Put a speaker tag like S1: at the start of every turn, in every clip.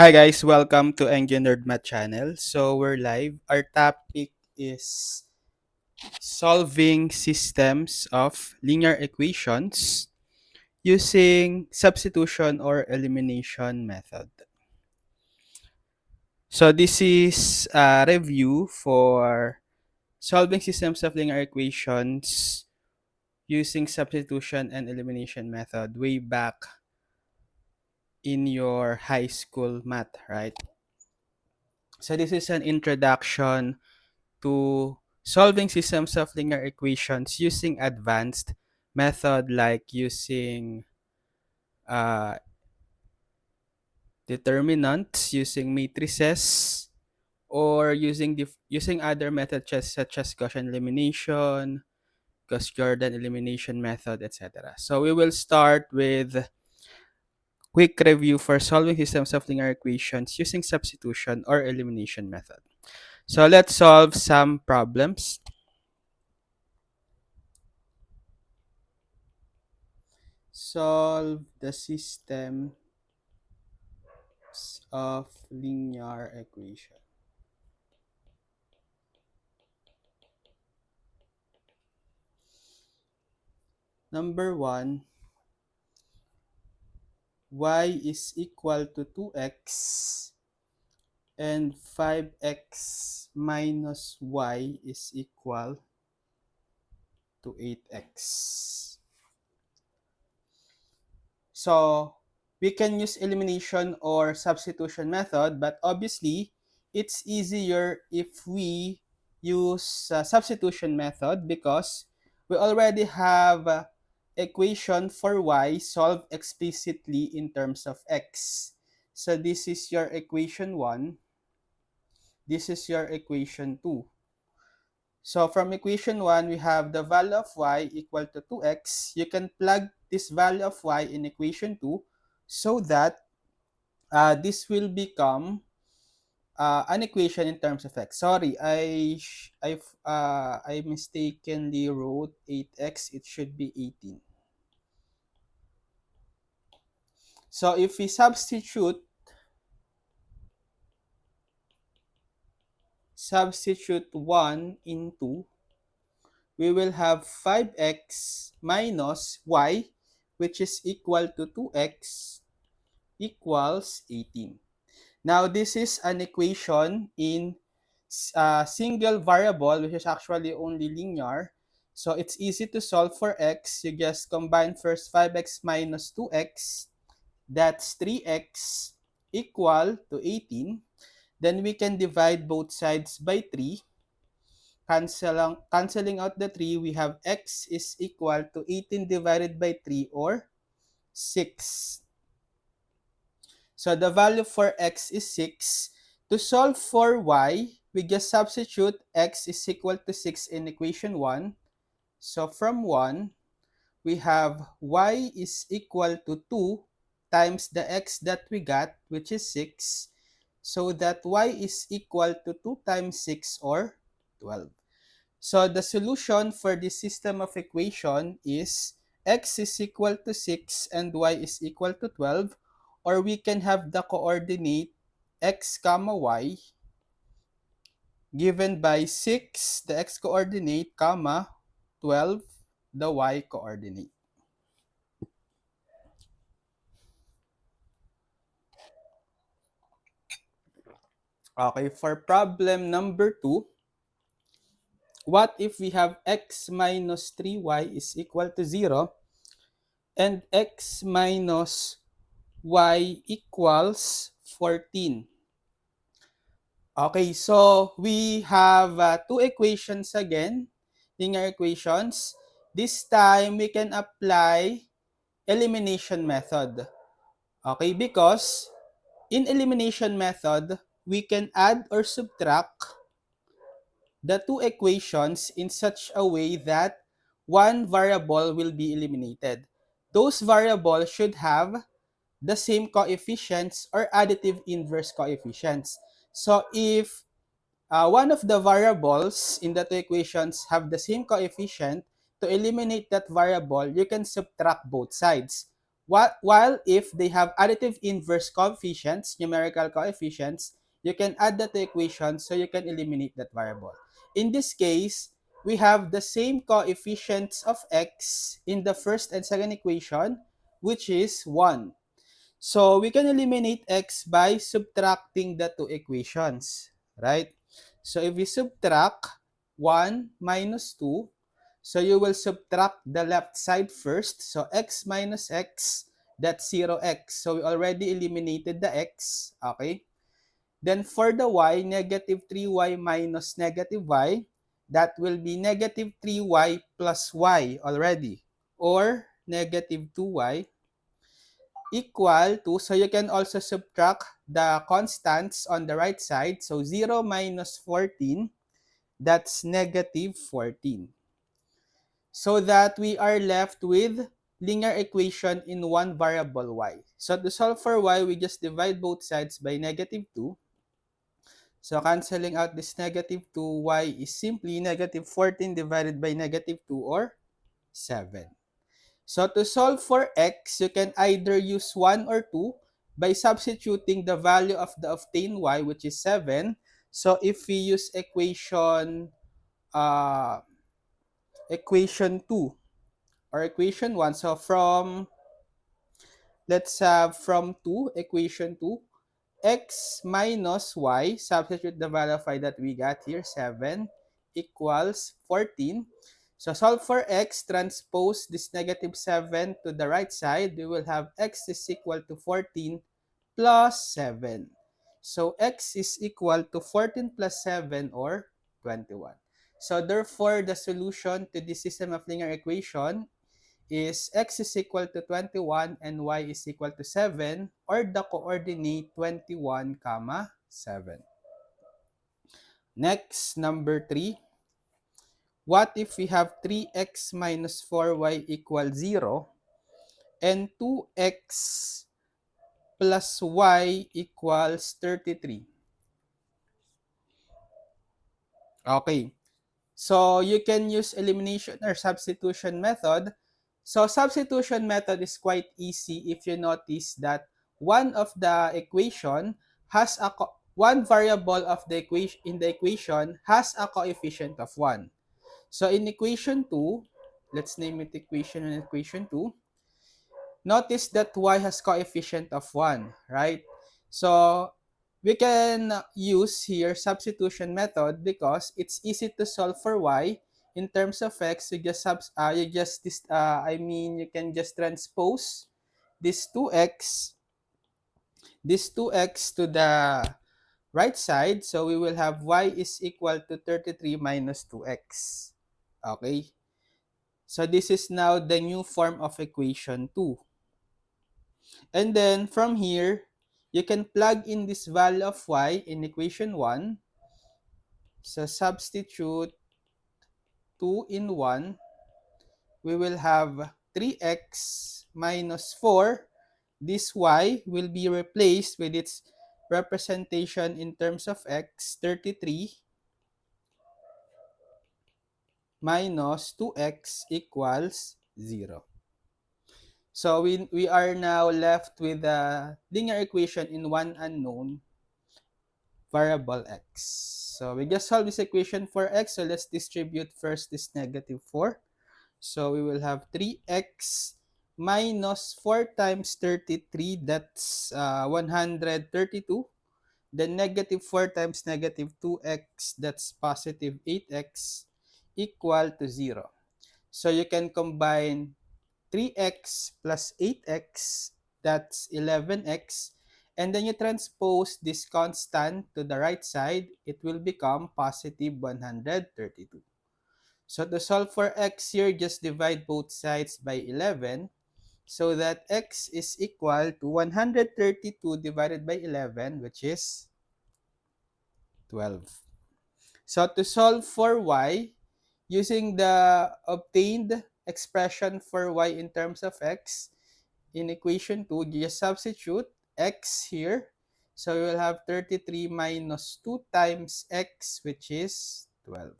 S1: Hi guys, welcome to Engineered Math channel. So we're live. Our topic is solving systems of linear equations using substitution or elimination method. So this is a review for solving systems of linear equations using substitution and elimination method way back in your high school math, right? So this is an introduction to solving systems of linear equations using advanced method like using uh, determinants, using matrices, or using other methods such as Gaussian elimination, Gauss-Jordan elimination method, etc. So we will start with quick review for solving systems of linear equations using substitution or elimination method. So let's solve some problems. Solve the system of linear equation. Number 1, y is equal to 2x and 5x minus y is equal to 8x. So we can use elimination or substitution method, but obviously it's easier if we use substitution method because we already have equation for y solved explicitly in terms of x. So this is your equation 1. This is your equation 2. So from equation 1, we have the value of y equal to 2x. You can plug this value of y in equation 2 so that this will become an equation in terms of x. Sorry, I mistakenly wrote 8x. It should be 18. So if we substitute 1 into, we will have 5x minus y, which is equal to 2x equals 18. Now, this is an equation in a single variable, which is actually only linear. So, it's easy to solve for x. You just combine first 5x minus 2x. That's 3x equal to 18. Then we can divide both sides by 3. Canceling out the 3, we have x is equal to 18 divided by 3 or 6. So the value for x is 6. To solve for y, we just substitute x is equal to 6 in equation 1. So from 1, we have y is equal to 2 times the x that we got, which is 6. So that y is equal to 2 times 6 or 12. So the solution for this system of equation is x is equal to 6 and y is equal to 12, or we can have the coordinate x comma y given by 6, the x coordinate, comma 12, the y coordinate. Okay, for problem number 2, what if we have x minus 3y is equal to 0 and x minus y equals 14? Okay, so we have two equations again, linear equations. This time, we can apply elimination method. Okay, because in elimination method, we can add or subtract the two equations in such a way that one variable will be eliminated. Those variables should have the same coefficients or additive inverse coefficients. So if one of the variables in the two equations have the same coefficient, to eliminate that variable, you can subtract both sides. While if they have additive inverse coefficients, numerical coefficients, you can add that to equation so you can eliminate that variable. In this case, we have the same coefficients of x in the first and second equation, which is 1. So we can eliminate x by subtracting the two equations, right? So if we subtract 1 minus 2, so you will subtract the left side first. So x minus x, that's 0x. So we already eliminated the x, okay? Then for the y, negative 3y minus negative y, that will be negative 3y plus y already, or negative 2y equal to, so you can also subtract the constants on the right side. So 0 minus 14, that's negative 14. So that we are left with linear equation in one variable y. So to solve for y, we just divide both sides by negative 2. So canceling out this negative 2, y is simply negative 14 divided by negative 2, or 7. So to solve for x, you can either use 1 or 2 by substituting the value of the obtained y, which is 7. So if we use equation 2 or equation 1, so let's have from 2, equation 2, x minus y, substitute the value of y that we got here, 7, equals 14. So solve for x, transpose this negative 7 to the right side. We will have x is equal to 14 plus 7. So x is equal to 14 plus 7, or 21. So therefore, the solution to this system of linear equation is x is equal to 21 and y is equal to 7, or the coordinate 21, 7. Next, number 3. What if we have 3x minus 4y equals 0 and 2x plus y equals 33? Okay. So you can use elimination or substitution method. So substitution method is quite easy if you notice that one of the equation has one variable of the equation in the equation has a coefficient of 1. So in equation 2, let's name it equation 1 and equation 2. Notice that y has coefficient of 1, right? So we can use here substitution method because it's easy to solve for y. In terms of x, you can just transpose this 2x to the right side. So we will have y is equal to 33 minus 2x. Okay? So this is now the new form of equation 2. And then from here, you can plug in this value of y in equation 1. So substitute 2 in 1. We will have 3x minus 4. This y will be replaced with its representation in terms of x, 33 minus 2x equals 0. So we are now left with a linear equation in one unknown variable x. So we just solve this equation for x. So let's distribute first this negative 4. So we will have 3x minus 4 times 33, that's 132. Then negative 4 times negative 2x, that's positive 8x, equal to 0. So you can combine 3x plus 8x, that's 11x. And then you transpose this constant to the right side, it will become positive 132. So to solve for x here, just divide both sides by 11 so that x is equal to 132 divided by 11, which is 12. So to solve for y, using the obtained expression for y in terms of x, in equation 2, just substitute x here. So we will have 33 minus 2 times x, which is 12.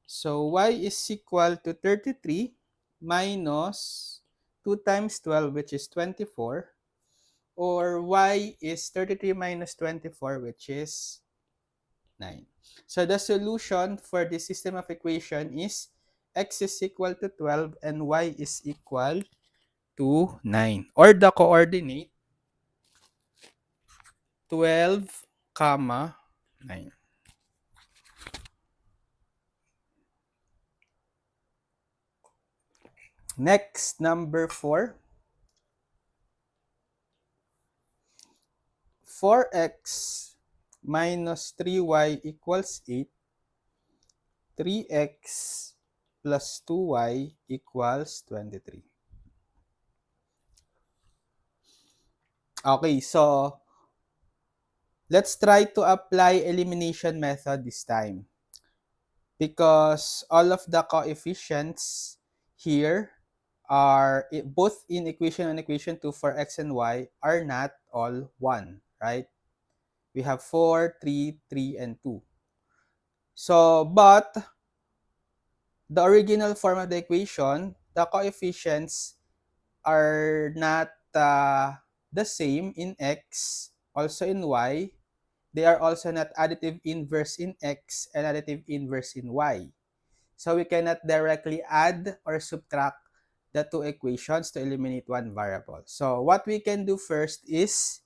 S1: So y is equal to 33 minus 2 times 12, which is 24, or y is 33 minus 24, which is 9. So the solution for this system of equation is x is equal to 12 and y is equal to 9. Or the coordinate 12, comma 9. Next, number 4. 4x minus 3y equals 8. 3x plus 2y equals 23. Okay, so let's try to apply elimination method this time. Because all of the coefficients here are both in equation 1 and equation 2 for x and y are not all 1, right? We have 4, 3, 3, and 2. So, but the original form of the equation, the coefficients are not the same in x, also in y. They are also not additive inverse in x and additive inverse in y. So we cannot directly add or subtract the two equations to eliminate one variable. So what we can do first is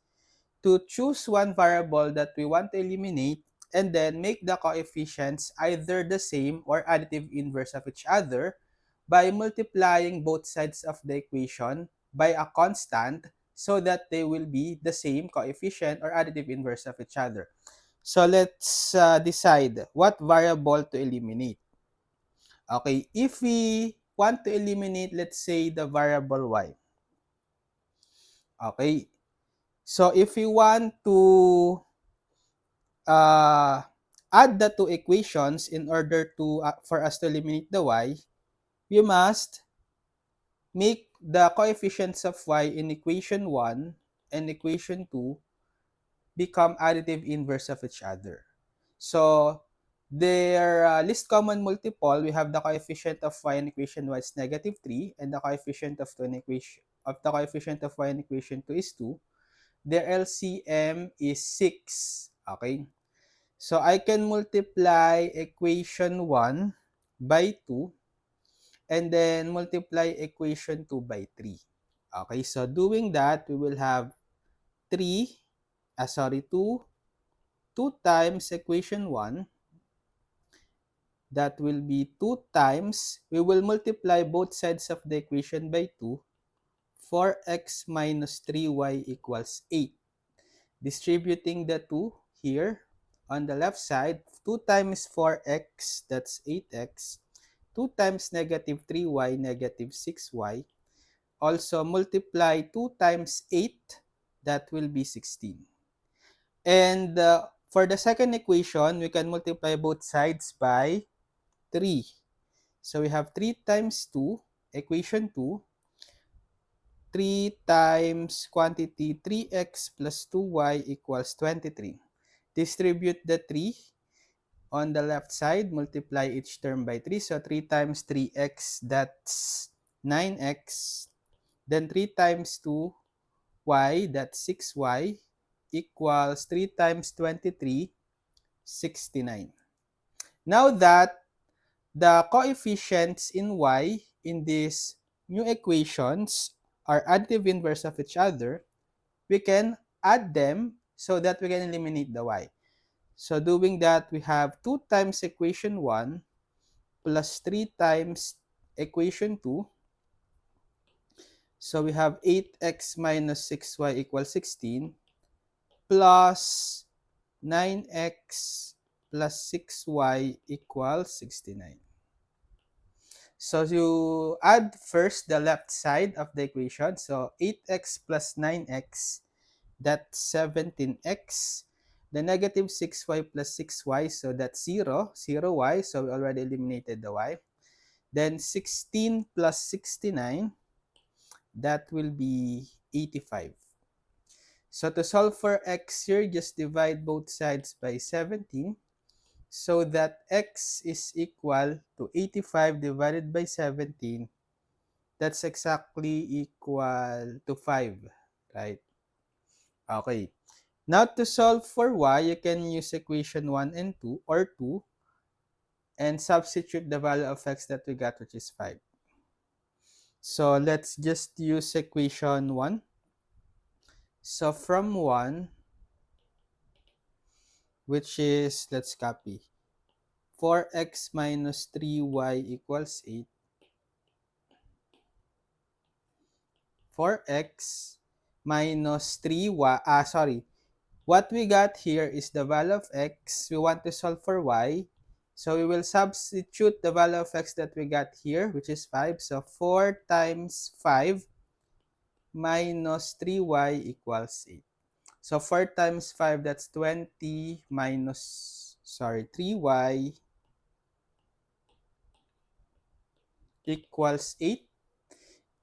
S1: to choose one variable that we want to eliminate and then make the coefficients either the same or additive inverse of each other by multiplying both sides of the equation by a constant so that they will be the same coefficient or additive inverse of each other. So let's decide what variable to eliminate. Okay, if we want to eliminate, let's say, the variable y. Okay, so if we want to add the two equations in order to for us to eliminate the y, we must make the coefficients of y in equation 1 and equation 2 become additive inverse of each other. So their least common multiple, we have the coefficient of y in equation 1 is negative 3 and the coefficient of the coefficient of y in equation 2 is 2. Their LCM is 6. Okay? So I can multiply equation 1 by 2 and then multiply equation 2 by 3. Okay, so doing that, we will have 2 times equation 1. That will be 2 times, we will multiply both sides of the equation by 2. 4x minus 3y equals 8. Distributing the 2 here on the left side, 2 times 4x, that's 8x. 2 times negative 3y, negative 6y. Also multiply 2 times 8, that will be 16. And for the second equation, we can multiply both sides by 3. So we have 3 times 2, equation 2. 3 times quantity 3x plus 2y equals 23. Distribute the 3 on the left side, multiply each term by 3. So 3 times 3x, that's 9x. Then 3 times 2y, that's 6y, equals 3 times 23, 69. Now that the coefficients in y in these new equations are additive inverse of each other, we can add them so that we can eliminate the y. So doing that, we have 2 times equation 1 plus 3 times equation 2. So we have 8x minus 6y equals 16 plus 9x plus 6y equals 69. So you add first the left side of the equation. So 8x plus 9x, that's 17x. The negative 6y plus 6y, so that's 0, 0y. So we already eliminated the y. Then 16 plus 69, that will be 85. So to solve for x here, just divide both sides by 17. So that x is equal to 85 divided by 17. that's exactly equal to 5, right? Okay. Now, to solve for y, you can use equation 1 and 2, or 2, and substitute the value of x that we got, which is 5. So, let's just use equation 1. So, from 1, which is, let's copy, 4x minus 3y equals 8. 4x minus 3y, what we got here is the value of x. We want to solve for y. So we will substitute the value of x that we got here, which is 5. So 4 times 5 minus 3y equals 8. So 4 times 5, that's 20 minus, 3y equals 8.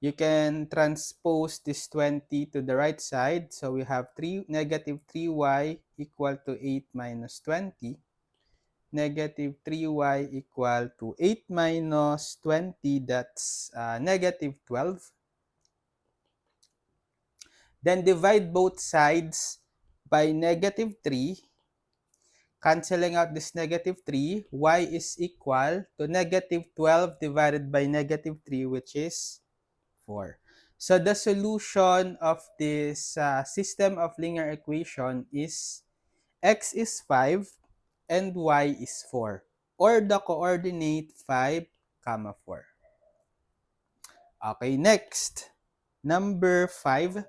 S1: You can transpose this 20 to the right side. So we have negative 3y equal to 8 minus 20. Negative 3y equal to 8 minus 20, that's negative 12. Then divide both sides by negative 3. Canceling out this negative 3, y is equal to negative 12 divided by negative 3, which is 4. So the solution of this system of linear equation is x is 5 and y is 4, or the coordinate 5, 4. Okay, next. Number 5.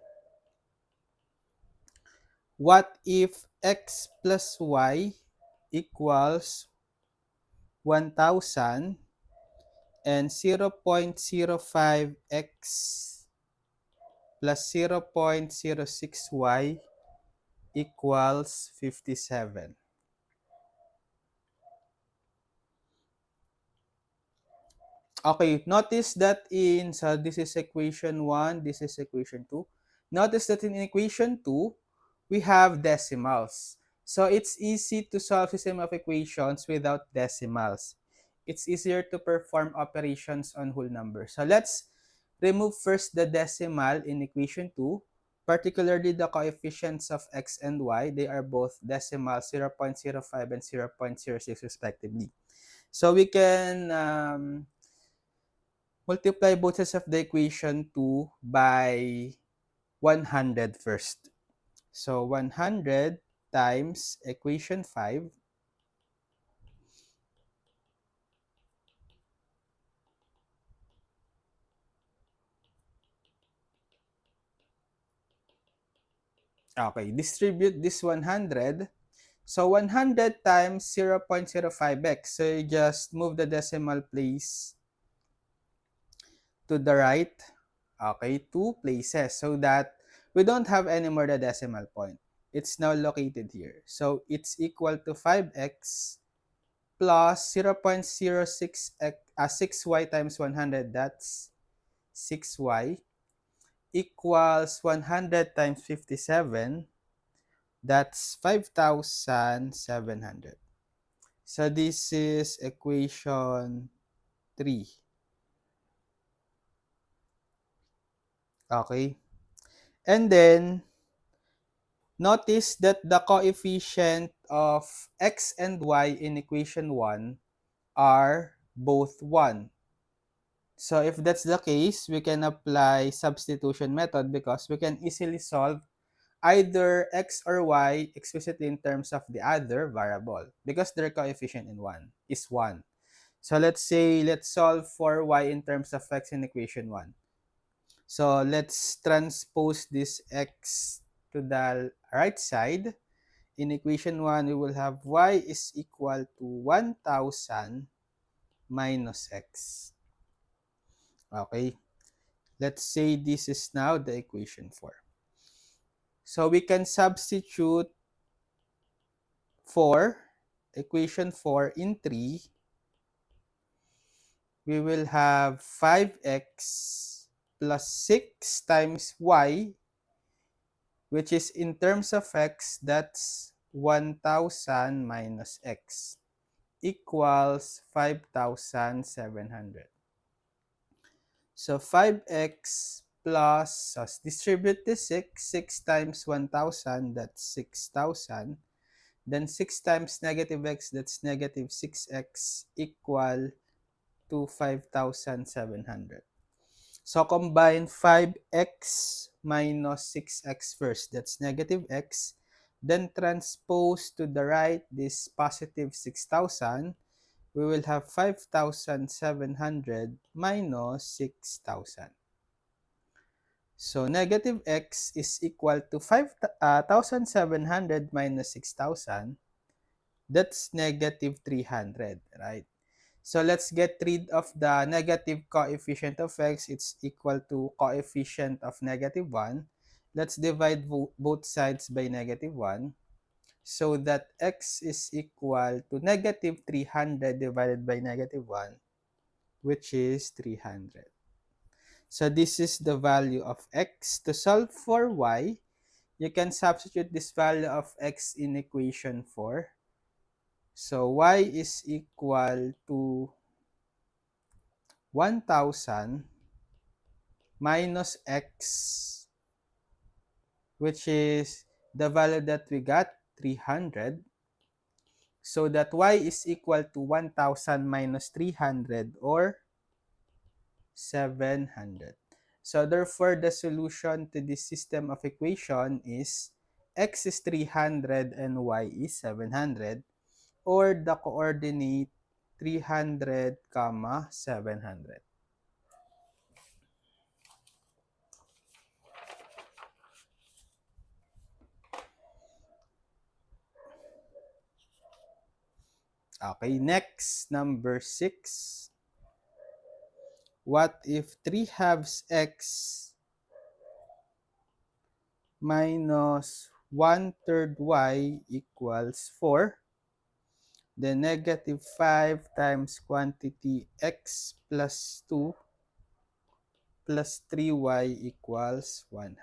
S1: What if x plus y equals 1,000 and 0.05x plus 0.06y equals 57? Okay, notice that this is equation 1, this is equation 2. Notice that in equation 2, we have decimals. So it's easy to solve system of equations without decimals. It's easier to perform operations on whole numbers. So let's remove first the decimal in equation 2, particularly the coefficients of x and y. They are both decimals, 0.05 and 0.06 respectively. So we can multiply both sides of the equation 2 by 100 first. So 100 times equation 5 . Okay, distribute this 100. So 100 times 0.05x. So you just move the decimal place to the right. Okay, 2 places so that we don't have any more the decimal point. It's now located here. So it's equal to 5x plus 0.06 6y times 100, that's 6y, equals 100 times 57, that's 5,700. So this is equation 3. Okay. And then, notice that the coefficient of x and y in equation 1 are both 1. So if that's the case, we can apply substitution method because we can easily solve either x or y explicitly in terms of the other variable because their coefficient in 1 is 1. So let's solve for y in terms of x in equation 1. So let's transpose this x to the right side. In equation 1, we will have y is equal to 1,000 minus x. Okay. Let's say this is now the equation 4. So we can substitute equation 4 in 3. We will have 5x plus 6 times y, which is in terms of x, that's 1,000 minus x, equals 5,700. So 5x plus, so distribute the 6. 6 times 1,000, that's 6,000. Then 6 times negative x, that's negative 6x, equal to 5,700. So combine 5x minus 6x first, that's negative x. Then transpose to the right this positive 6,000. We will have 5,700 minus 6,000. So negative x is equal to 5,700 minus 6,000. That's negative 300, right? So let's get rid of the negative coefficient of x. It's equal to coefficient of negative 1. Let's divide both sides by negative 1. So that x is equal to negative 300 divided by negative 1, which is 300. So this is the value of x. To solve for y, you can substitute this value of x in equation 4. So y is equal to 1,000 minus x, which is the value that we got, 300. So that y is equal to 1,000 minus 300, or 700. So therefore, the solution to this system of equation is x is 300 and y is 700, or the coordinate 300, 700. Okay, next, number 6. What if 3 halves x minus 1/3 y equals 4? Then negative 5 times quantity x plus 2 plus 3y equals 1/2.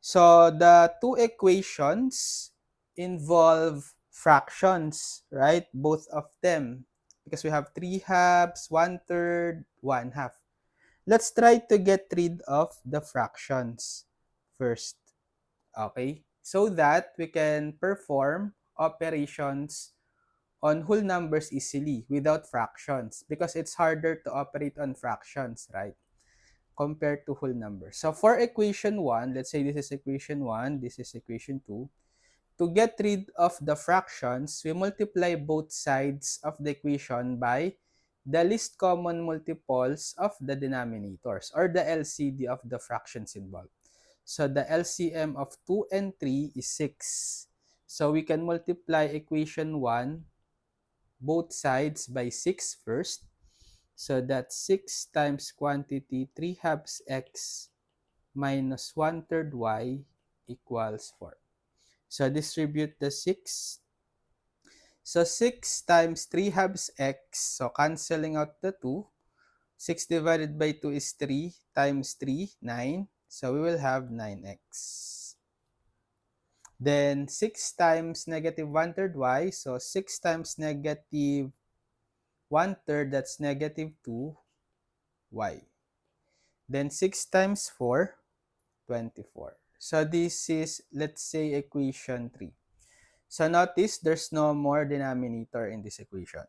S1: So the two equations involve fractions, right? Both of them. Because we have 3 halves, 1/3, 1/2. Let's try to get rid of the fractions first. Okay? So that we can perform operations on whole numbers easily without fractions, because it's harder to operate on fractions, right? Compared to whole numbers. So for equation 1, let's say this is equation 1, this is equation 2. To get rid of the fractions, we multiply both sides of the equation by the least common multiples of the denominators, or the LCD of the fractions involved. So the LCM of 2 and 3 is 6. So we can multiply equation 1 both sides by 6 first. So that's 6 times quantity 3 halves x minus 1/3 y equals 4. So distribute the 6. So 6 times 3 halves x. So cancelling out the 2. 6 divided by 2 is 3 times 3, 9. So we will have 9x. Then 6 times negative 1/3 y. So 6 times negative 1/3, that's negative 2y. Then 6 times 4, 24. So this is, let's say, equation 3. So notice there's no more denominator in this equation.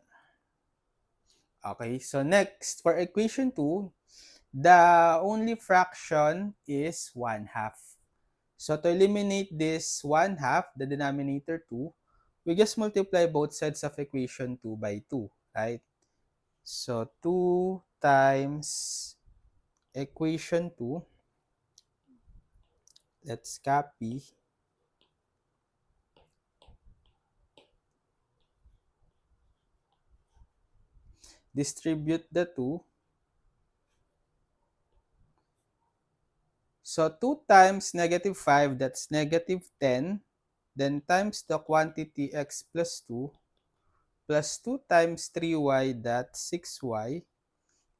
S1: Okay, so next, for equation 2, the only fraction is 1/2. So to eliminate this 1/2, the denominator 2, we just multiply both sides of equation 2 by 2, right? So 2 times equation 2, let's copy. Distribute the 2. So 2 times negative 5, that's negative 10. Then times the quantity x plus 2, plus 2 times 3y, that's 6y,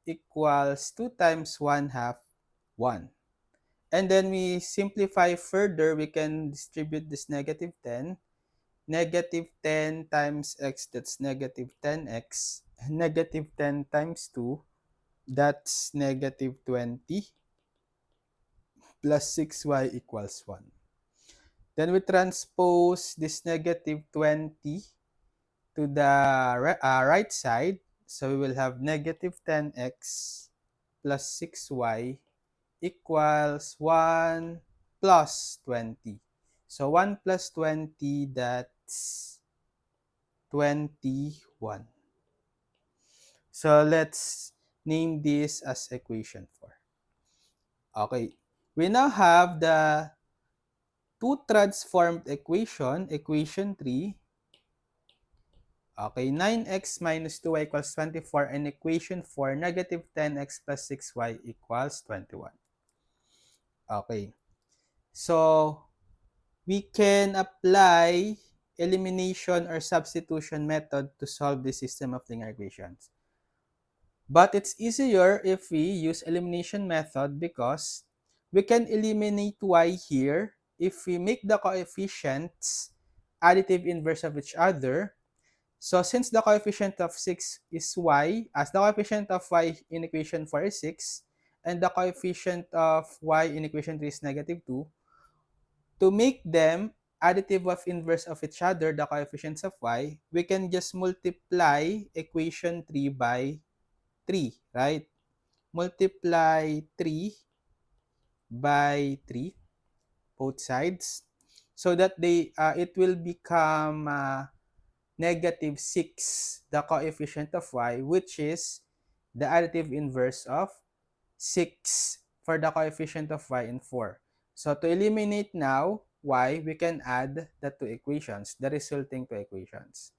S1: equals 2 times 1/2, 1. And then we simplify further, we can distribute this negative 10. Negative 10 times x, that's negative 10x. Negative 10 times 2, That's negative 20 plus 6y equals 1. Then we transpose this negative 20 to the right side. So we will have negative 10x plus 6y equals 1 plus 20. So 1 plus 20, that's 21. So let's name this as equation 4. Okay. We now have the two transformed equation, equation 3. Okay, 9x minus 2y equals 24, and equation 4, negative 10x plus 6y equals 21. Okay. So, we can apply elimination or substitution method to solve the system of linear equations. But it's easier if we use elimination method because we can eliminate y here if we make the coefficients additive inverse of each other. So since the coefficient of 6 is y, as the coefficient of y in equation 4 is 6, and the coefficient of y in equation 3 is negative 2, to make them additive of inverse of each other, the coefficients of y, we can just multiply equation 3 by 3, right? Multiply 3 by 3, both sides, so that it will become negative 6, the coefficient of y, which is the additive inverse of 6 for the coefficient of y in 4. So to eliminate now y, we can add the two equations, the resulting two equations.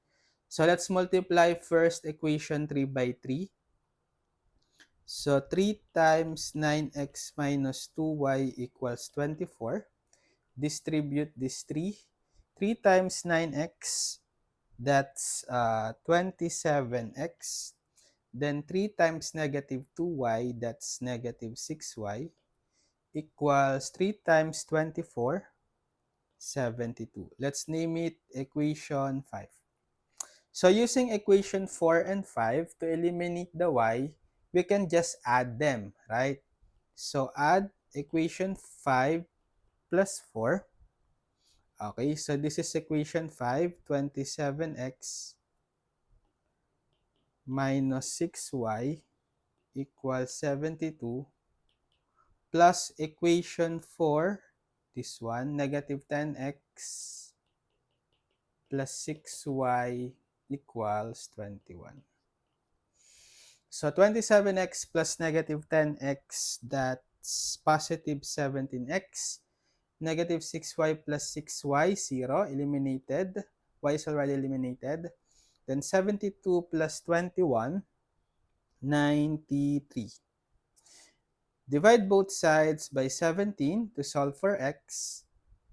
S1: So let's multiply first equation 3 by 3. So 3 times 9x minus 2y equals 24. Distribute this 3. 3 times 9x, that's 27x. Then 3 times negative 2y, that's negative 6y, equals 3 times 24, 72. Let's name it equation 5. So using equation 4 and 5 to eliminate the y, we can just add them, right? So add equation 5 plus 4. Okay, so this is equation 5, 27x minus 6y equals 72, plus equation 4, this one, negative 10x plus 6y equals 21. So 27x plus negative 10x, that's positive 17x. Negative 6y plus 6y, 0, eliminated. Y is already eliminated. Then 72 plus 21, 93. Divide both sides by 17 to solve for x.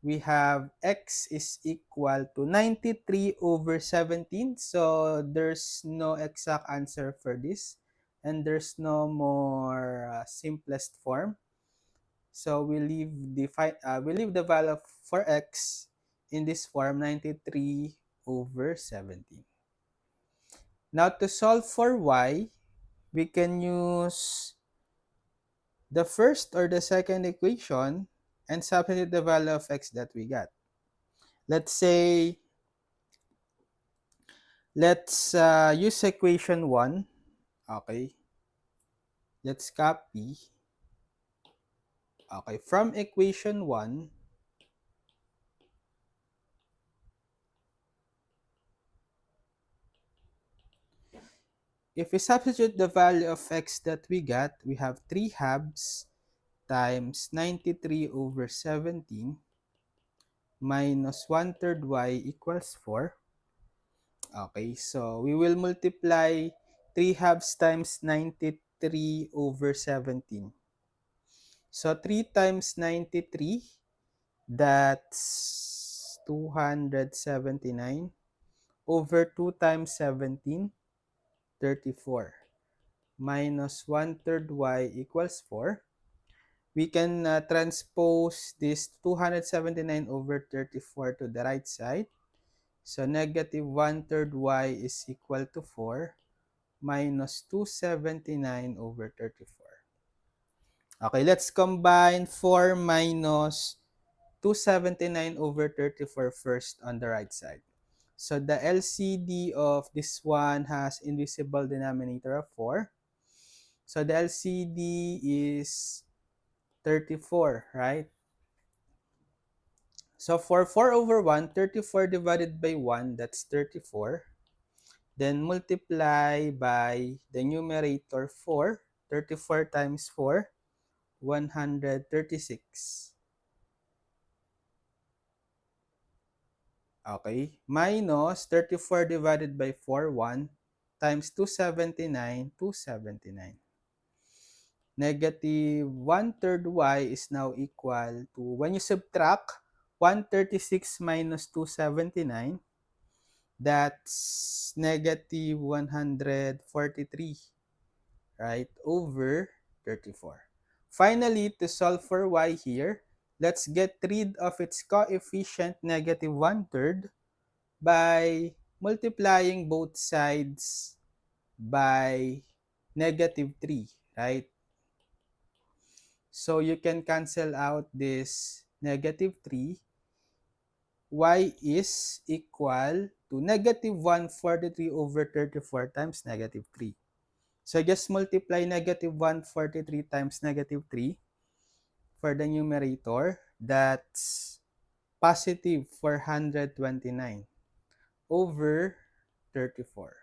S1: We have x is equal to 93 over 17. So there's no exact answer for this. And there's no more simplest form. So we leave the value for x in this form, 93 over 17. Now to solve for y, we can use the first or the second equation and substitute the value of x that we got. Let's say, let's use equation 1. Okay. Let's copy. Okay, from equation 1, if we substitute the value of x that we got, we have 3 halves times 93 over 17 minus 1/3 y equals 4. Okay, so we will multiply 3 halves times 93 over 17. So 3 times 93, that's 279 over 2 times 17, 34. Minus 1/3 y equals 4. We can transpose this 279 over 34 to the right side. So negative 1/3 y is equal to 4. minus 279 over 34. Okay, let's combine 4 minus 279 over 34 first on the right side. So the LCD of this one has invisible denominator of 4. So the LCD is 34, right? So for 4 over 1, 34 divided by 1, that's 34. Then multiply by the numerator 4. 34 times 4, 136. Okay, minus 34 divided by 4, 1, times 279, 279. Negative 1/3 y is now equal to, when you subtract 136 minus 279, that's negative 143, right, over 34. Finally, to solve for y here, let's get rid of its coefficient negative 1/3 by multiplying both sides by negative 3, right? So you can cancel out this negative 3. Y is equal to negative 143 over 34 times negative 3. So just multiply negative 143 times negative 3 for the numerator. That's positive 429 over 34.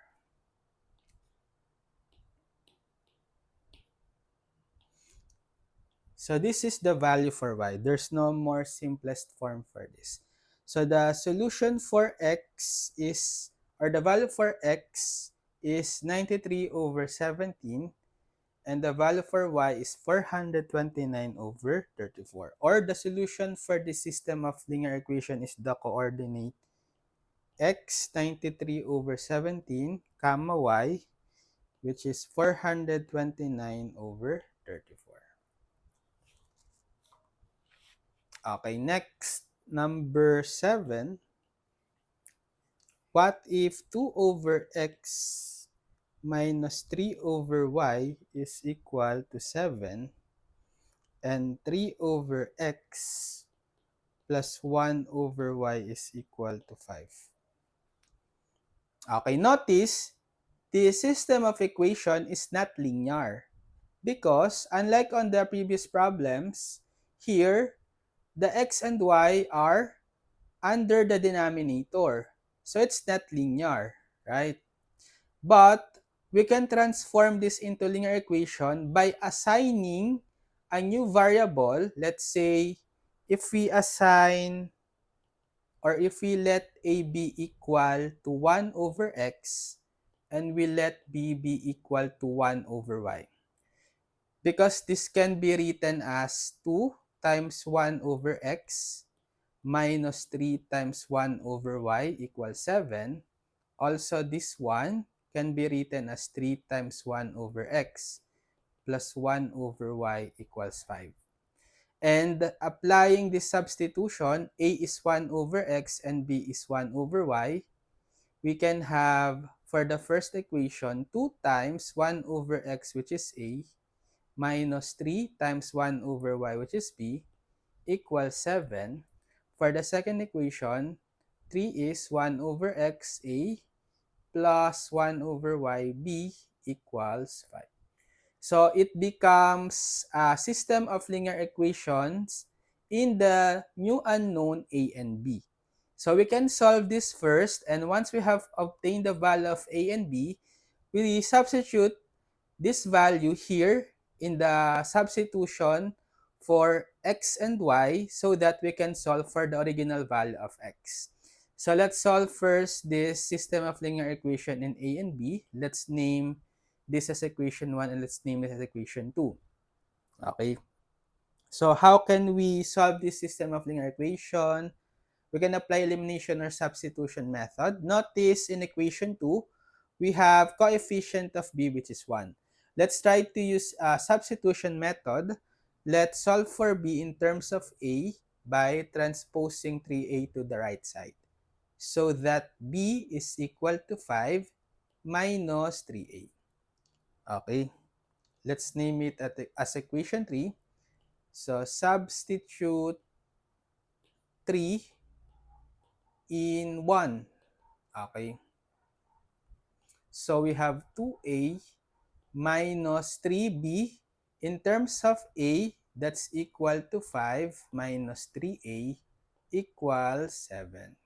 S1: So this is the value for y. There's no more simplest form for this. So the solution for x is, or the value for x is 93 over 17, and the value for y is 429 over 34. Or the solution for the system of linear equation is the coordinate x 93 over 17, comma y, which is 429 over 34. Okay, next, number 7. What if 2 over x minus 3 over y is equal to 7 and 3 over x plus 1 over y is equal to 5? Okay, notice the system of equation is not linear because unlike on the previous problems, here the x and y are under the denominator. So it's not linear, right? But we can transform this into linear equation by assigning a new variable. Let's say if we assign, or if we let a be equal to 1 over x and we let b be equal to 1 over y. Because this can be written as 2 times 1 over x minus 3 times 1 over y equals 7. Also, this one can be written as 3 times 1 over x plus 1 over y equals 5. And applying this substitution, a is 1 over x and b is 1 over y, we can have, for the first equation, 2 times 1 over x, which is a, minus 3 times 1 over y, which is b, equals 7. For the second equation, 3 is 1 over x a plus 1 over y b equals 5. So it becomes a system of linear equations in the new unknown a and b. So we can solve this first, and once we have obtained the value of a and b, we substitute this value here in the substitution for x and y so that we can solve for the original value of x. So let's solve first this system of linear equation in a and b. Let's name this as equation 1 and let's name this as equation 2. Okay. So how can we solve this system of linear equation? We can apply elimination or substitution method. Notice in equation 2, we have coefficient of b, which is 1. Let's try to use a substitution method. Let's solve for b in terms of a by transposing 3a to the right side. So that b is equal to 5 minus 3a. Okay, let's name it as equation 3. So, substitute 3 in 1. Okay, so we have 2a minus 3b. In terms of a, that's equal to 5 minus 3a equals 7.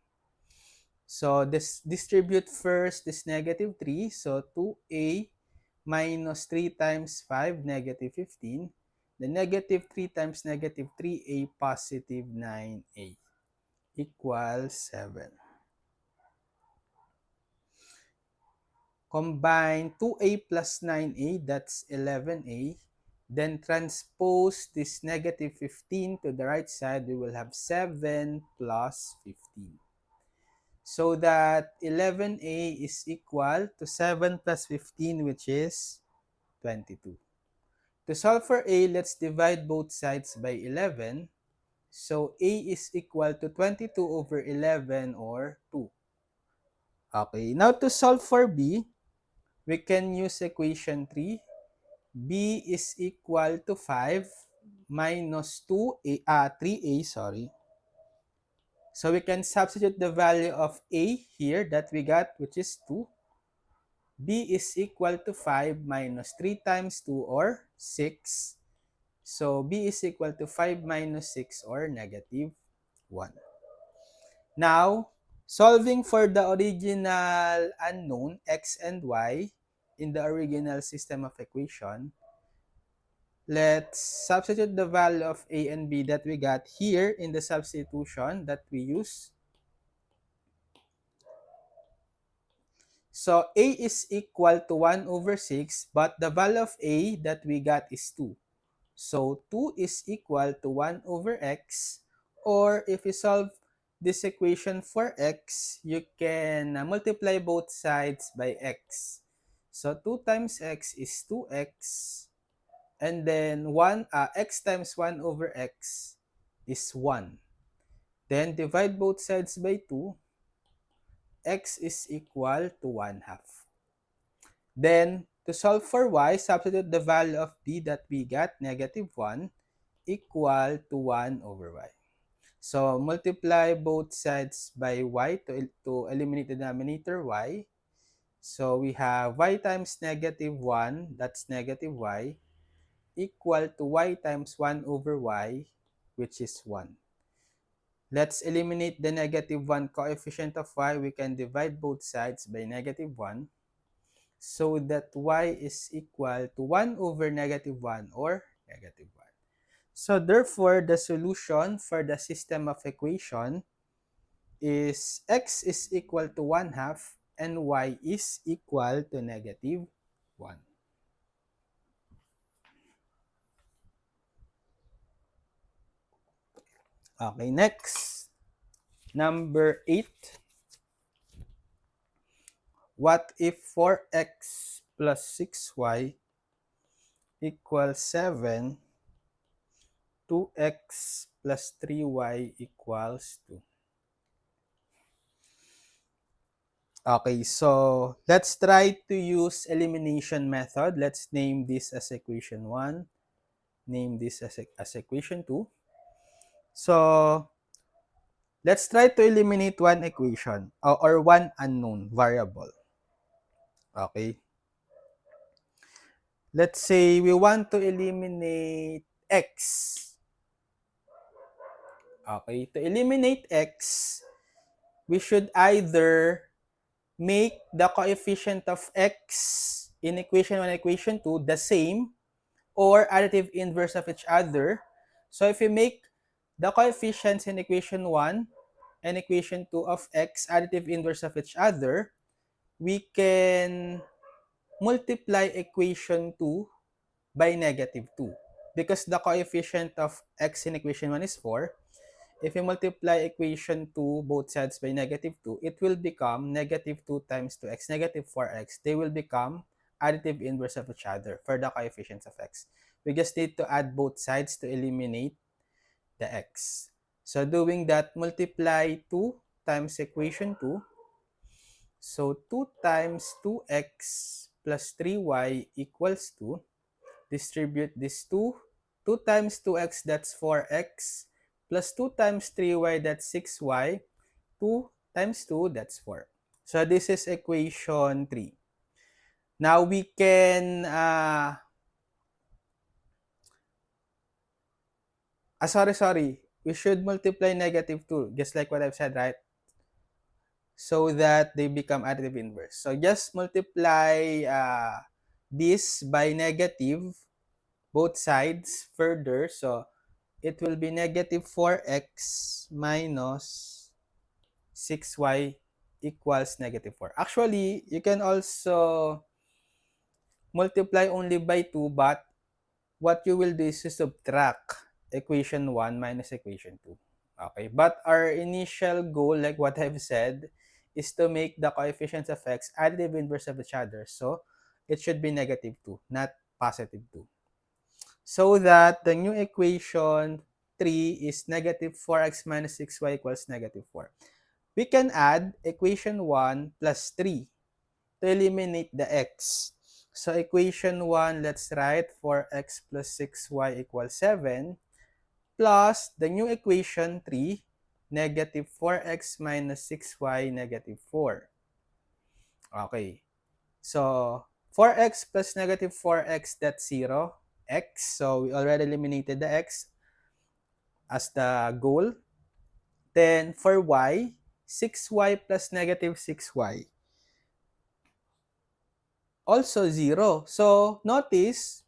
S1: So this distribute first this negative 3. So 2a minus 3 times 5, negative 15. The negative 3 times negative 3a, positive 9a equals 7. Combine 2a plus 9a, that's 11a. Then transpose this negative 15 to the right side, we will have 7 plus 15. So that 11a is equal to 7 plus 15, which is 22. To solve for a, let's divide both sides by 11. So a is equal to 22 over 11, or 2. Okay, now to solve for b, we can use equation 3. B is equal to 5 minus 3a, sorry. So we can substitute the value of a here that we got, which is 2. B is equal to 5 minus 3 times 2, or 6. So B is equal to 5 minus 6, or negative 1. Now, solving for the original unknown x and y in the original system of equation, let's substitute the value of a and b that we got here in the substitution that we use. So a is equal to 1 over 6, but the value of a that we got is 2. So 2 is equal to 1 over x, or if you solve this equation for x, you can multiply both sides by x. So 2 times x is 2x, and then x times 1 over x is 1. Then divide both sides by 2, x is equal to 1 half. Then, to solve for y, substitute the value of b that we got, negative 1, equal to 1 over y. So, multiply both sides by y to eliminate the denominator y. So, we have y times negative 1, that's negative y, equal to y times 1 over y, which is 1. Let's eliminate the negative 1 coefficient of y. We can divide both sides by negative 1. So that y is equal to 1 over negative 1, or negative 1. So therefore, the solution for the system of equation is x is equal to 1 half and y is equal to negative 1. Okay, next. Number 8. What if 4x plus 6y equals 7, 2x plus 3y equals 2? Okay, so let's try to use elimination method. Let's name this as equation 1. Name this as equation 2. So, let's try to eliminate one equation or one unknown variable. Okay. Let's say we want to eliminate x. Okay, to eliminate x, we should either make the coefficient of x in equation 1 and equation 2 the same or additive inverse of each other. So if we make the coefficients in equation 1 and equation 2 of x additive inverse of each other, we can multiply equation 2 by negative 2. Because the coefficient of x in equation 1 is 4, if you multiply equation 2 both sides by negative 2, it will become negative 2 times 2x, negative 4x. They will become additive inverse of each other for the coefficients of x. We just need to add both sides to eliminate the x. So doing that, multiply 2 times equation 2. So 2 times 2x plus 3y equals 2. Distribute this 2. 2 times 2x, that's 4x. Plus 2 times 3y, that's 6y. 2 times 2, that's 4. So this is equation 3. Now we can, sorry. We should multiply negative 2, just like what I've said, right? So that they become additive inverse. So just multiply this by negative, both sides further. So it will be negative 4x minus 6y equals negative 4. Actually, you can also multiply only by 2, but what you will do is to subtract equation 1 minus equation 2. Okay, but our initial goal, like what I've said, is to make the coefficients of x additive inverse of each other. So it should be negative 2, not positive 2. So that the new equation 3 is negative 4x minus 6y equals negative 4. We can add equation 1 plus 3 to eliminate the x. So equation 1, let's write 4x plus 6y equals 7 plus the new equation 3, negative 4x minus 6y negative 4. Okay. So 4x plus negative 4x, that's 0. X. So we already eliminated the x as the goal. Then for y, 6y plus negative 6y. Also 0. So notice,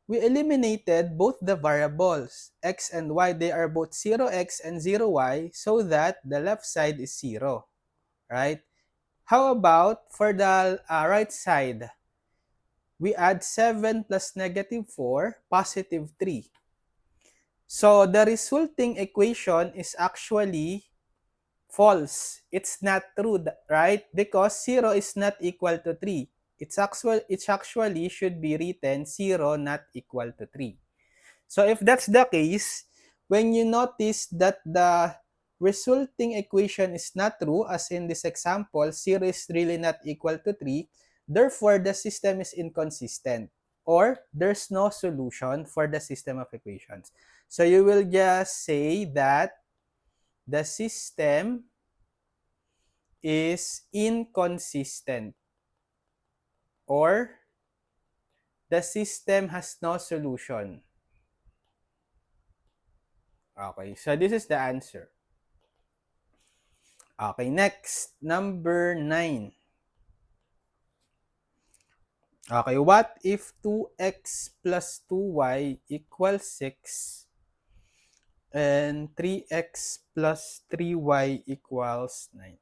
S1: we eliminated both the variables, x and y. They are both 0x and 0y, so that the left side is 0. Right? How about for the right side? We add 7 plus negative 4, positive 3. So the resulting equation is actually false. It's not true, right? Because 0 is not equal to 3. It actually should be written 0 not equal to 3. So if that's the case, when you notice that the resulting equation is not true, as in this example, 0 is really not equal to 3, therefore the system is inconsistent, or there's no solution for the system of equations. So you will just say that the system is inconsistent, or the system has no solution. Okay, so this is the answer. Okay, next, number 9. Okay, what if 2x plus 2y equals 6 and 3x plus 3y equals 9?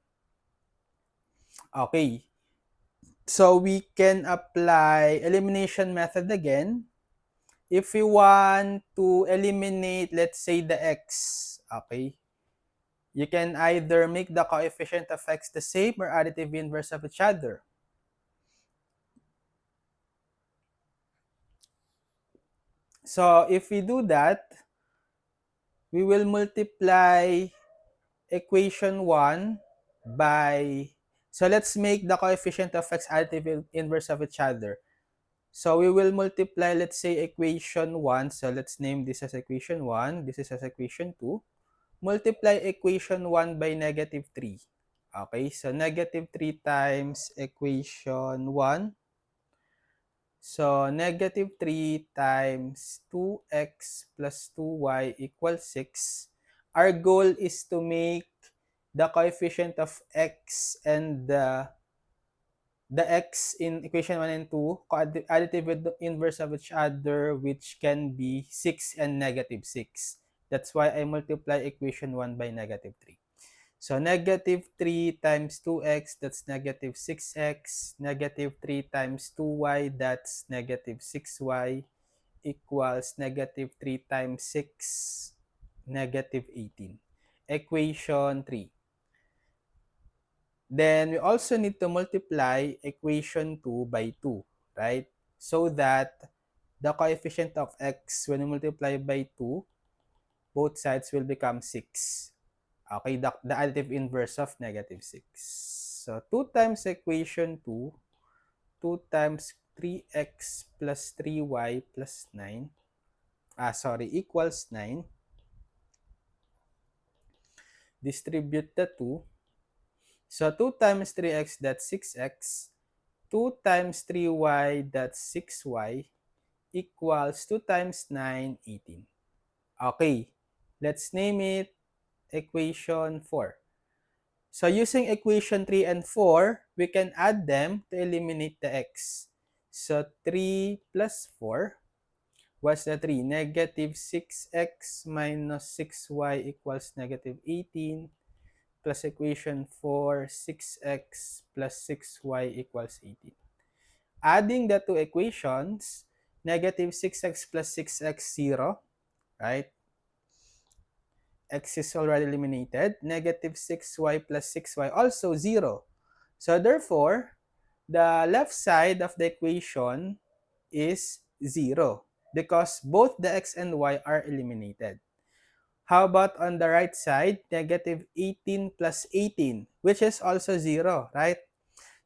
S1: Okay, so we can apply elimination method again. If we want to eliminate, let's say, the x, okay, you can either make the coefficient of x the same or additive inverse of each other. So if we do that, we will multiply equation 1 by, so let's make the coefficient of x additive inverse of each other. So we will multiply, let's say, equation 1. So let's name this as equation 1. This is as equation 2. Multiply equation 1 by negative 3. Okay, so negative 3 times equation 1. So negative 3 times 2x plus 2y equals 6. Our goal is to make the coefficient of x and the x in equation 1 and 2 additive with the inverse of each other, which can be 6 and negative 6. That's why I multiply equation 1 by negative 3. So negative 3 times 2x, that's negative 6x. Negative 3 times 2y, that's negative 6y, equals negative 3 times 6, negative 18. Equation 3. Then we also need to multiply equation 2 by 2, right? So that the coefficient of x, when you multiply by 2, both sides will become 6. Okay, the additive inverse of negative 6. So 2 times equation 2, 2 times 3x plus 3y plus 9, equals 9. Distribute the 2. So 2 times 3x, that's 6x. 2 times 3y, that's 6y, equals 2 times 9, 18. Okay, let's name it equation 4. So using equation 3 and 4, we can add them to eliminate the x. So 3 plus 4, what's the 3? Negative 6x minus 6y equals negative 18, plus equation 4, 6x plus 6y equals 18. Adding the two equations, negative 6x plus 6x, 0, right? X is already eliminated. Negative 6y plus 6y, also 0. So therefore, the left side of the equation is 0 because both the x and y are eliminated. How about on the right side? Negative 18 plus 18, which is also 0, right?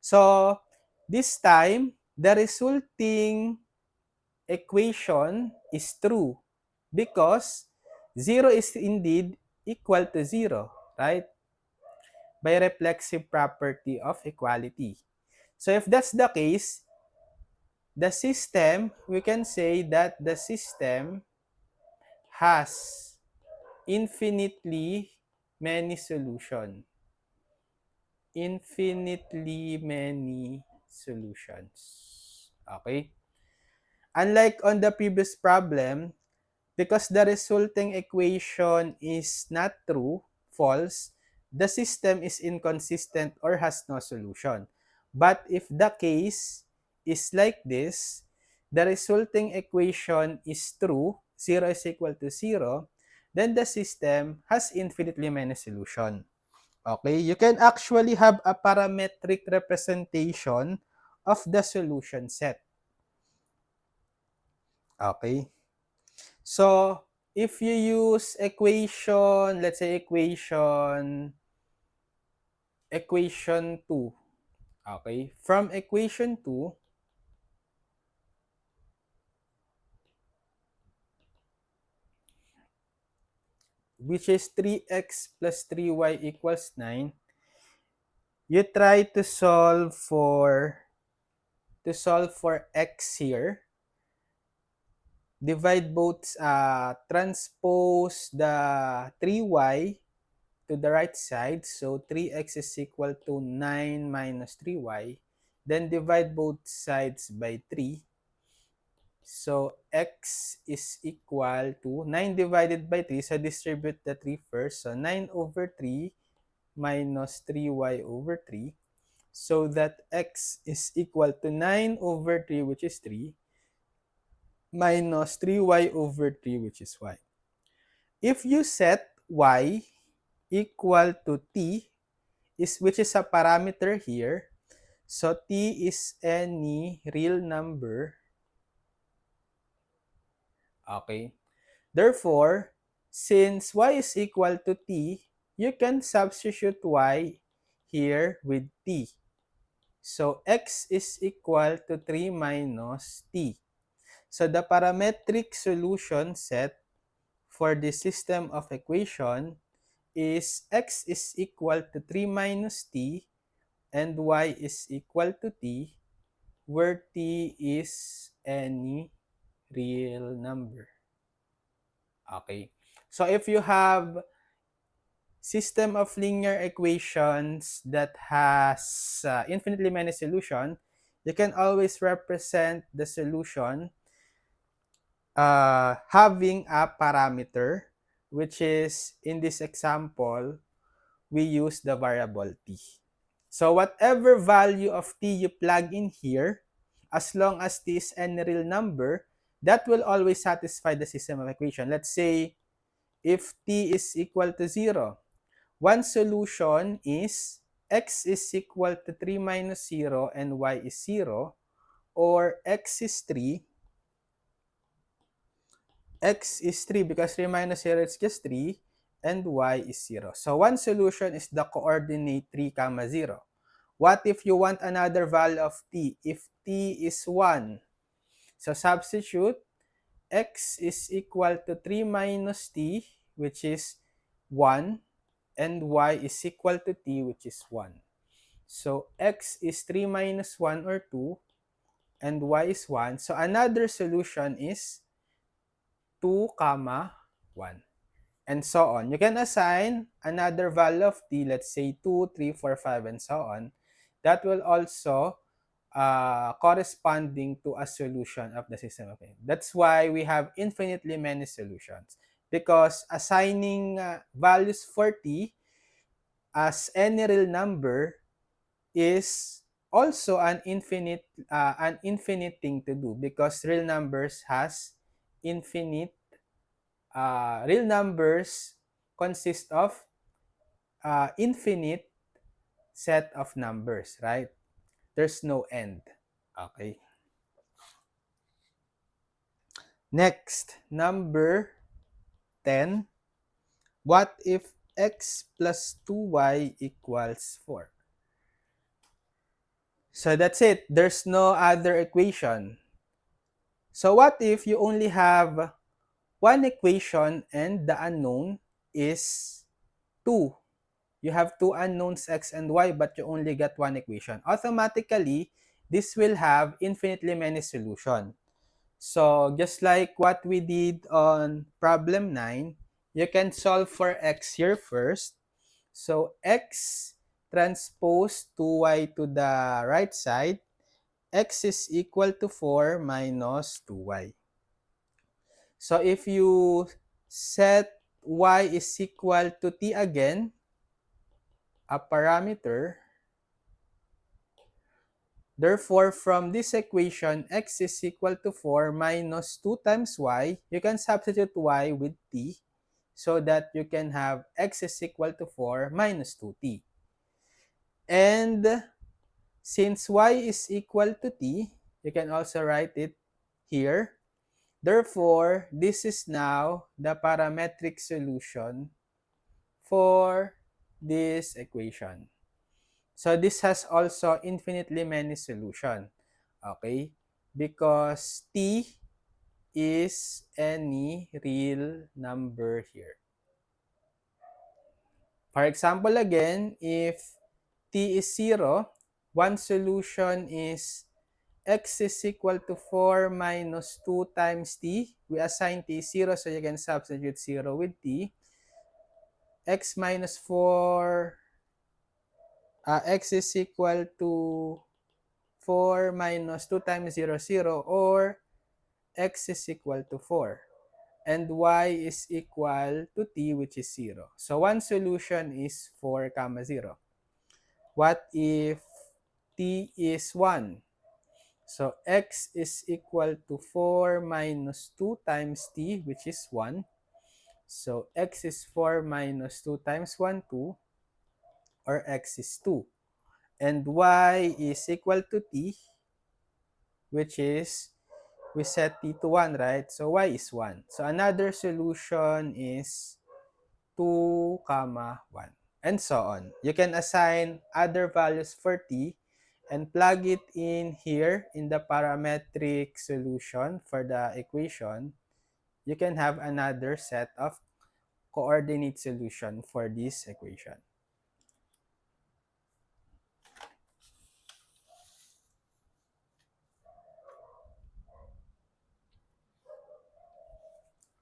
S1: So this time, the resulting equation is true because 0 is indeed equal to 0, right? By reflexive property of equality. So if that's the case, the system, we can say that the system has infinitely many solutions. Infinitely many solutions. Okay? Unlike on the previous problem, because the resulting equation is not true, false, the system is inconsistent or has no solution. But if the case is like this, the resulting equation is true, 0 is equal to 0, then the system has infinitely many solutions. Okay, you can actually have a parametric representation of the solution set. Okay. So, if you use equation, let's say equation 2. Okay? From equation 2, which is 3x plus 3y equals 9, you try to solve for x here. Divide both, transpose the 3y to the right side. So 3x is equal to 9 minus 3y. Then divide both sides by 3. So x is equal to 9 divided by 3. So distribute the 3 first. So 9 over 3 minus 3y over 3. So that x is equal to 9 over 3, which is 3, minus 3y over 3, which is y. If you set y equal to t, which is a parameter here, so t is any real number. Okay. Therefore, since y is equal to t, you can substitute y here with t. So x is equal to 3 minus t. So the parametric solution set for the system of equation is x is equal to 3 minus t and y is equal to t, where t is any real number. Okay. So if you have system of linear equations that has infinitely many solutions, you can always represent the solution having a parameter, which is, in this example, we use the variable t. So whatever value of t you plug in here, as long as t is any real number, that will always satisfy the system of equation. Let's say if t is equal to 0, one solution is x is equal to 3 minus 0 and y is 0, or x is 3 because 3 minus 0 is just 3, and y is 0. So one solution is the coordinate 3, 0. What if you want another value of t? If t is 1, so substitute x is equal to 3 minus t, which is 1, and y is equal to t, which is 1. So x is 3 minus 1 or 2, and y is 1. So another solution is 2, 1. And so on. You can assign another value of t, let's say 2, 3, 4, 5, and so on. That will also corresponding to a solution of the system. Okay. That's why we have infinitely many solutions. Because assigning values for t as any real number is also an infinite thing to do, because real numbers has infinite real numbers consist of infinite set of numbers, right? There's no end. Okay. Next, number 10. What if x plus 2y equals 4? So that's it. There's no other equation. So what if you only have one equation and the unknown is 2? You have two unknowns x and y, but you only get one equation. Automatically, this will have infinitely many solutions. So just like what we did on problem 9, you can solve for x here first. So x transpose 2y to the right side, x is equal to 4 minus 2y. So if you set y is equal to t again, a parameter, therefore from this equation, x is equal to 4 minus 2 times y, you can substitute y with t so that you can have x is equal to 4 minus 2t. And since y is equal to t, you can also write it here. Therefore, this is now the parametric solution for this equation. So this has also infinitely many solutions. Okay? Because t is any real number here. For example, again, if t is 0, one solution is x is equal to 4 minus 2 times t. We assign t 0, so you can substitute 0 with t. X minus 4, x is equal to 4 minus 2 times 0, 0, or x is equal to 4. And y is equal to t, which is 0. So one solution is 4, 0. What if t is 1? So x is equal to 4 minus 2 times t, which is 1. So x is 4 minus 2 times 1, 2, or x is 2. And y is equal to t, which is, we set t to 1, right? So y is 1. So another solution is 2, 1. And so on. You can assign other values for t and plug it in here in the parametric solution for the equation. You can have another set of coordinate solution for this equation.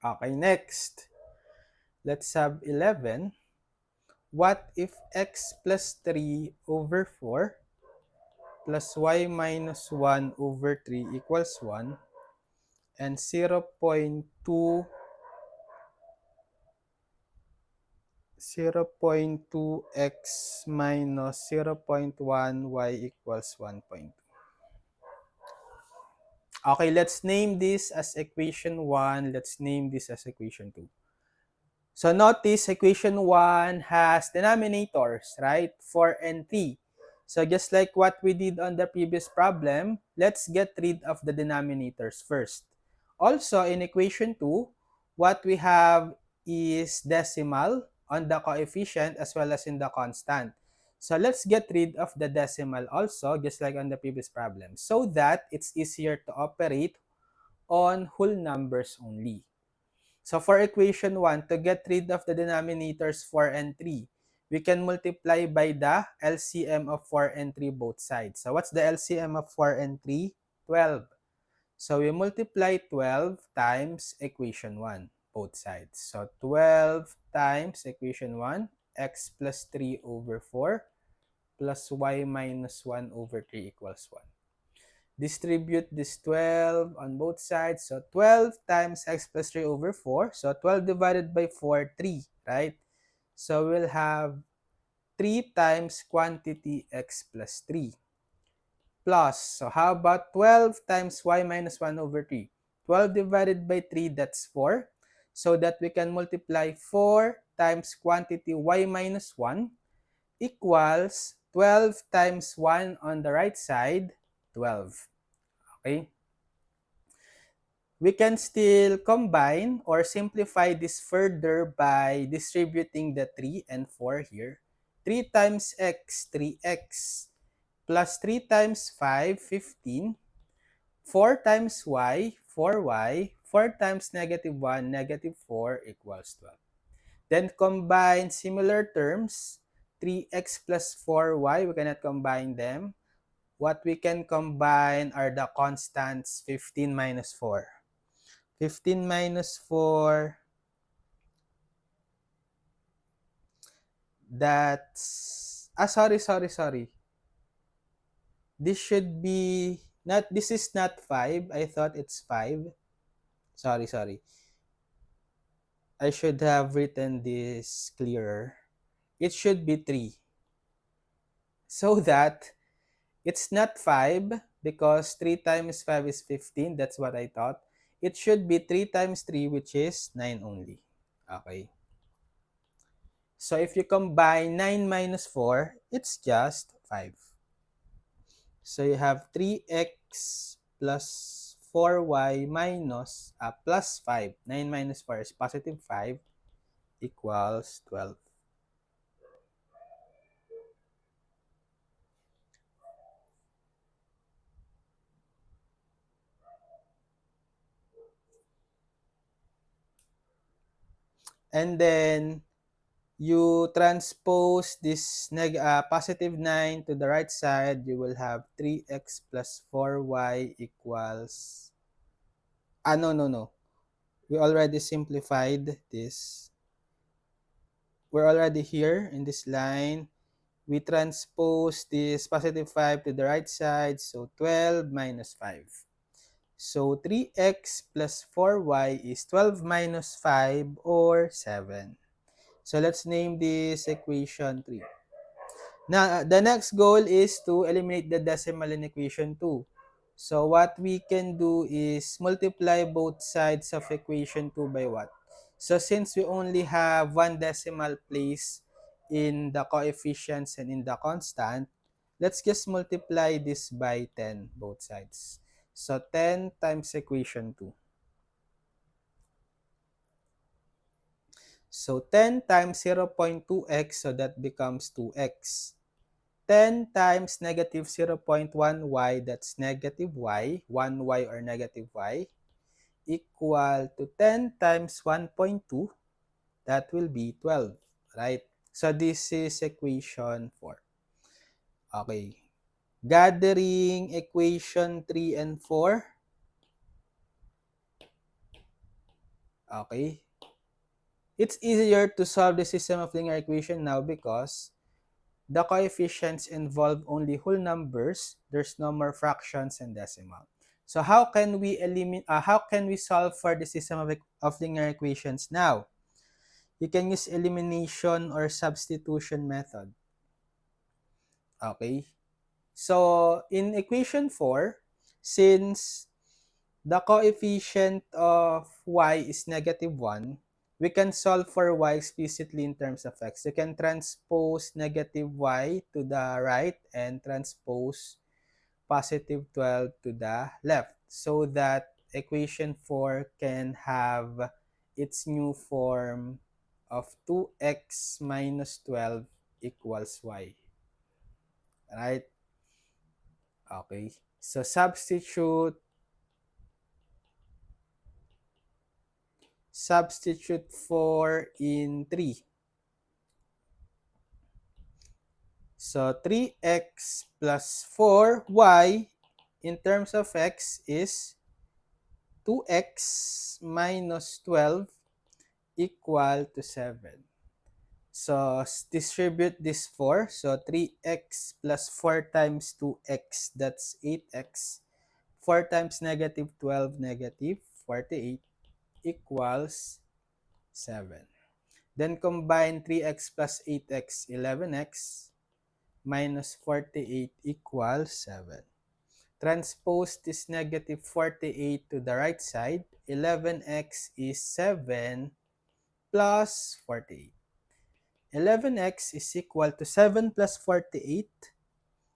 S1: Okay, next. Let's have 11. What if x plus 3 over 4 plus y minus 1 over 3 equals 1 and 0.2 x minus 0.1 y equals 1.2. Okay, let's name this as equation 1. Let's name this as equation 2. So notice equation 1 has denominators, right? 4 and 3. So just like what we did on the previous problem, let's get rid of the denominators first. Also, in equation 2, what we have is decimal on the coefficient as well as in the constant. So let's get rid of the decimal also, just like on the previous problem, so that it's easier to operate on whole numbers only. So for equation 1, to get rid of the denominators 4 and 3, we can multiply by the LCM of 4 and 3 both sides. So what's the LCM of 4 and 3? 12. So we multiply 12 times equation 1, both sides. So 12 times equation 1, x plus 3 over 4 plus y minus 1 over 3 equals 1. Distribute this 12 on both sides. So 12 times x plus 3 over 4. So 12 divided by 4, 3, right? So we'll have 3 times quantity x plus 3 plus. So how about 12 times y minus 1 over 3? 12 divided by 3, that's 4. So that we can multiply 4 times quantity y minus 1 equals 12 times 1 on the right side, 12. Okay? We can still combine or simplify this further by distributing the 3 and 4 here. 3 times x, 3x, plus 3 times 5, 15. 4 times y, 4y, 4 times negative 1, negative 4 equals 12. Then combine similar terms, 3x plus 4y, we cannot combine them. What we can combine are the constants 15 minus 4. 15 minus 4, that's, sorry. This should be, this is not 5. I thought it's 5. Sorry. I should have written this clearer. It should be 3. So that it's not 5 because 3 times 5 is 15. That's what I thought. It should be 3 times 3, which is 9 only. Okay. So if you combine 9 minus 4, it's just 5. So you have 3x plus 4y minus plus 5. 9 minus 4 is positive 5 equals 12. And then you transpose this positive 9 to the right side, you will have 3x plus 4y equals, no. We already simplified this. We're already here in this line. We transpose this positive 5 to the right side, so 12 minus 5. So 3x plus 4y is 12 minus 5 or 7. So let's name this equation 3. Now, the next goal is to eliminate the decimal in equation 2. So what we can do is multiply both sides of equation 2 by what? So since we only have one decimal place in the coefficients and in the constant, let's just multiply this by 10, both sides. So 10 times equation 2. So 10 times 0.2x, so that becomes 2x. 10 times negative 0.1y, that's negative y, 1y or negative y, equal to 10 times 1.2, that will be 12, right? So this is equation 4. Okay. Gathering equation 3 and 4. Okay. It's easier to solve the system of linear equation now because the coefficients involve only whole numbers. There's no more fractions and decimal. So how can we solve for the system of linear equations now? You can use elimination or substitution method. Okay? So in equation 4, since the coefficient of y is negative 1, we can solve for y explicitly in terms of x. You can transpose negative y to the right and transpose positive 12 to the left so that equation 4 can have its new form of 2x minus 12 equals y. Right? Okay. So substitute 4 in 3. So 3x plus 4y in terms of x is 2x minus 12 equal to 7. So distribute this 4. So 3x plus 4 times 2x, that's 8x. 4 times negative 12, negative 48 equals 7. Then combine 3x plus 8x, 11x minus 48 equals 7. Transpose this negative 48 to the right side. 11x is 7 plus 48. 11x is equal to 7 plus 48,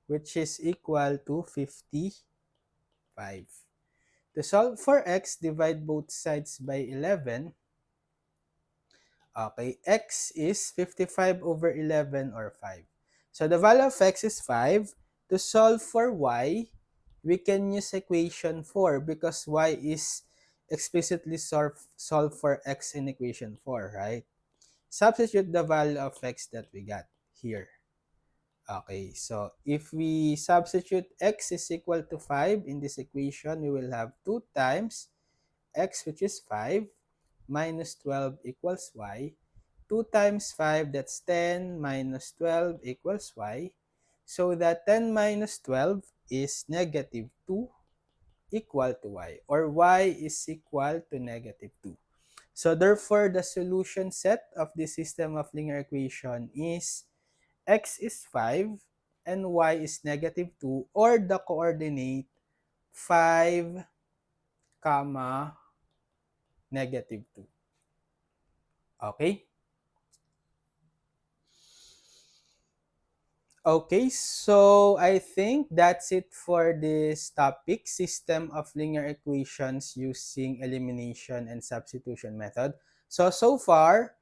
S1: which is equal to 55. To solve for x, divide both sides by 11. Okay, x is 55 over 11 or 5. So the value of x is 5. To solve for y, we can use equation 4 because y is explicitly solved for x in equation 4, right? Substitute the value of x that we got here. Okay, so if we substitute x is equal to 5 in this equation, we will have 2 times x, which is 5, minus 12 equals y. 2 times 5, that's 10, minus 12 equals y. So that 10 minus 12 is negative 2 equal to y, or y is equal to negative 2. So therefore, the solution set of this system of linear equation is x is 5 and y is negative 2, or the coordinate 5, comma, negative 2. Okay? Okay, so I think that's it for this topic, system of linear equations using elimination and substitution method. So far,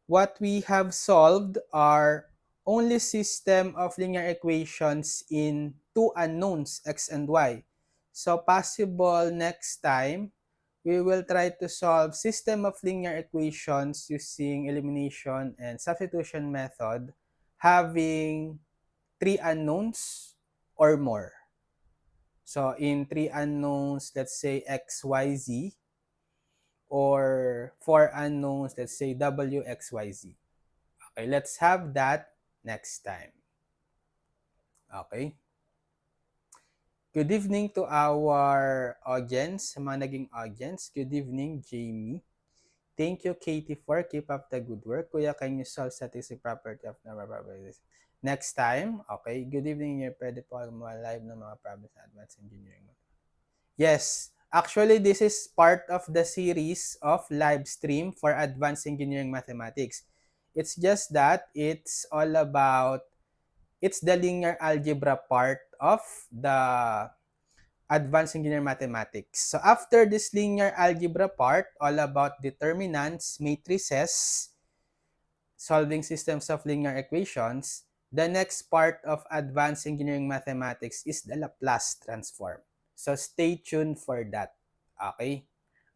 S1: what we have solved are only system of linear equations in two unknowns, x and y. So possible next time, we will try to solve system of linear equations using elimination and substitution method having three unknowns or more. So in three unknowns, let's say x, y, z, or four unknowns, let's say w, x, y, z. Okay, let's have that next time. Okay. Good evening to our audience, sa mga naging audience. Good evening, Jamie. Thank you, Katie, for keep up the good work. Kuya, can you solve statistic property of number properties? Next time, okay. Good evening, you're pwede po mga live ng mga problems sa advanced engineering. Yes, actually, this is part of the series of live stream for advanced engineering mathematics. It's just that it's all about, it's the linear algebra part of the advanced engineering mathematics. So after this linear algebra part, all about determinants, matrices, solving systems of linear equations, the next part of advanced engineering mathematics is the Laplace transform. So stay tuned for that. Okay?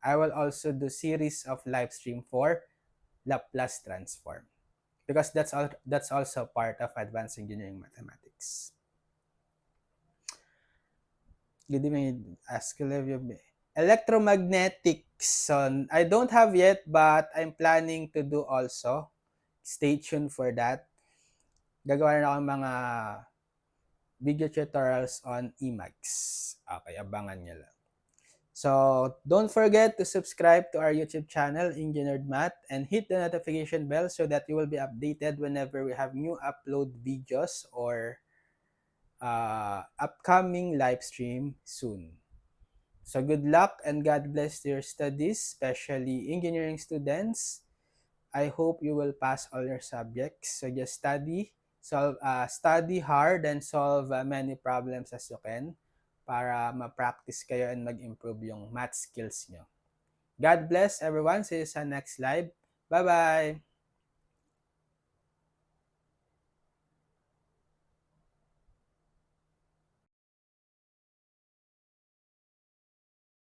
S1: I will also do series of live stream for Laplace transform because that's also part of advanced engineering mathematics. Good evening, ask electromagnetics. So I don't have yet, but I'm planning to do also. Stay tuned for that. Gagawa na ako ng mga video tutorials on Emacs. Okay, abangan nyo lang. So, don't forget to subscribe to our YouTube channel, Engineered Math, and hit the notification bell so that you will be updated whenever we have new upload videos or upcoming live stream soon. So, good luck and God bless your studies, especially engineering students. I hope you will pass all your subjects. So, just study hard and solve many problems as you can para ma-practice kayo and mag-improve yung math skills nyo. God bless everyone. See you sa next live. Bye-bye!